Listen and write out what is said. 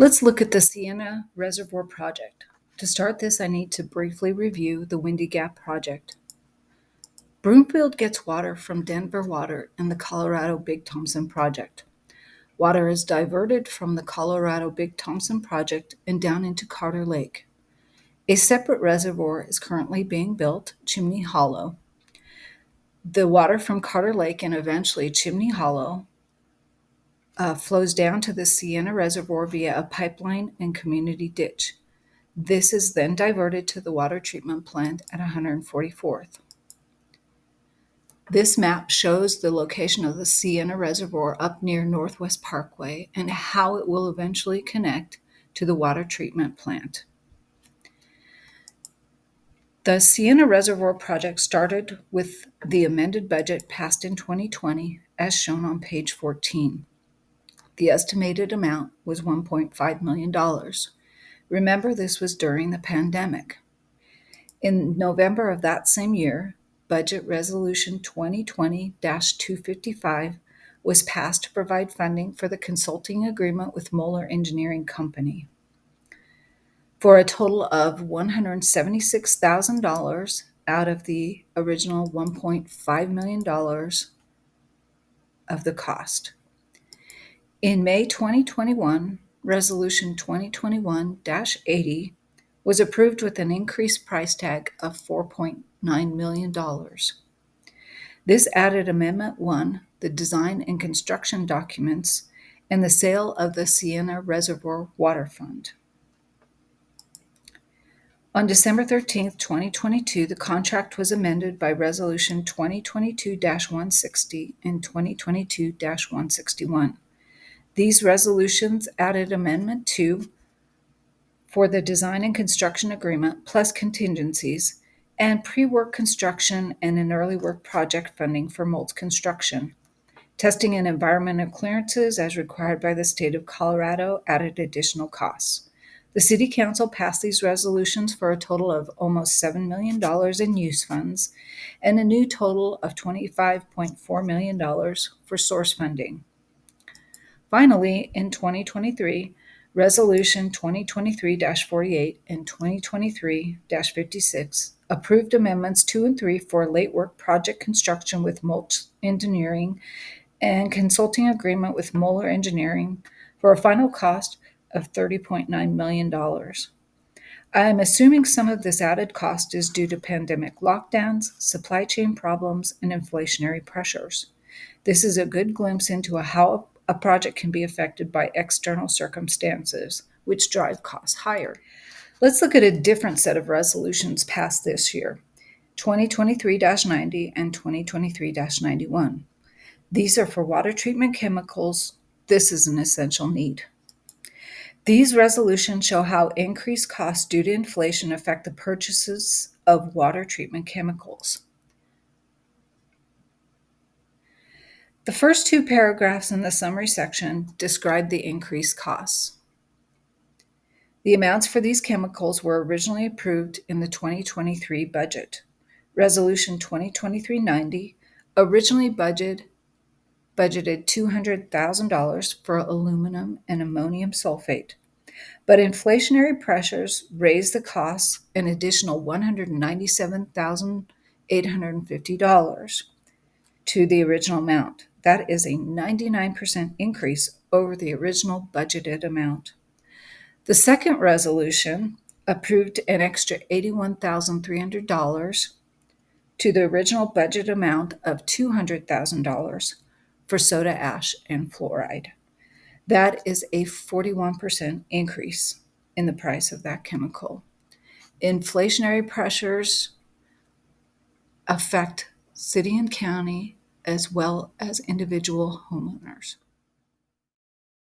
Let's look at the Siena Reservoir project. To start this, I need to briefly review the Windy Gap project. Broomfield gets water from Denver Water in the Colorado Big Thompson project. Water is diverted from the Colorado Big Thompson project and down into Carter Lake. A separate reservoir is currently being built, Chimney Hollow. The water from Carter Lake and eventually Chimney Hollow flows down to the Siena Reservoir via a pipeline and community ditch. This is then diverted to the water treatment plant at 144th. This map shows the location of the Siena Reservoir up near Northwest Parkway and how it will eventually connect to the water treatment plant. The Siena Reservoir project started with the amended budget passed in 2020, as shown on page 14. The estimated amount was $1.5 million. Remember, this was during the pandemic. In November of that same year, Budget Resolution 2020-255 was passed to provide funding for the consulting agreement with Moeller Engineering Company for a total of $176,000 out of the original $1.5 million of the cost. In May 2021, Resolution 2021-80 was approved with an increased price tag of $4.9 million. This added Amendment 1, the design and construction documents, and the sale of the Siena Reservoir Water Fund. On December 13, 2022, the contract was amended by Resolution 2022-160 and 2022-161. These resolutions added Amendment 2 for the design and construction agreement plus contingencies and pre-work construction and an early work project funding for Moltz construction. Testing and environmental clearances as required by the state of Colorado added additional costs. The City Council passed these resolutions for a total of almost $7 million in use funds and a new total of $25.4 million for source funding. Finally, in 2023, Resolution 2023-48 and 2023-56 approved Amendments 2 and 3 for late work project construction with Moltz Engineering and consulting agreement with Moeller Engineering for a final cost of $30.9 million. I am assuming some of this added cost is due to pandemic lockdowns, supply chain problems, and inflationary pressures. This is a good glimpse into how a project can be affected by external circumstances, which drive costs higher. Let's look at a different set of resolutions passed this year, 2023-90 and 2023-91. These are for water treatment chemicals. This is an essential need. These resolutions show how increased costs due to inflation affect the purchases of water treatment chemicals. The first two paragraphs in the summary section describe the increased costs. The amounts for these chemicals were originally approved in the 2023 budget. Resolution 2023-90 originally budgeted $200,000 for aluminum and ammonium sulfate, but inflationary pressures raised the costs an additional $197,850 to the original amount. That is a 99% increase over the original budgeted amount. The second resolution approved an extra $81,300 to the original budget amount of $200,000 for soda ash and fluoride. That is a 41% increase in the price of that chemical. Inflationary pressures affect city and county as well as individual homeowners.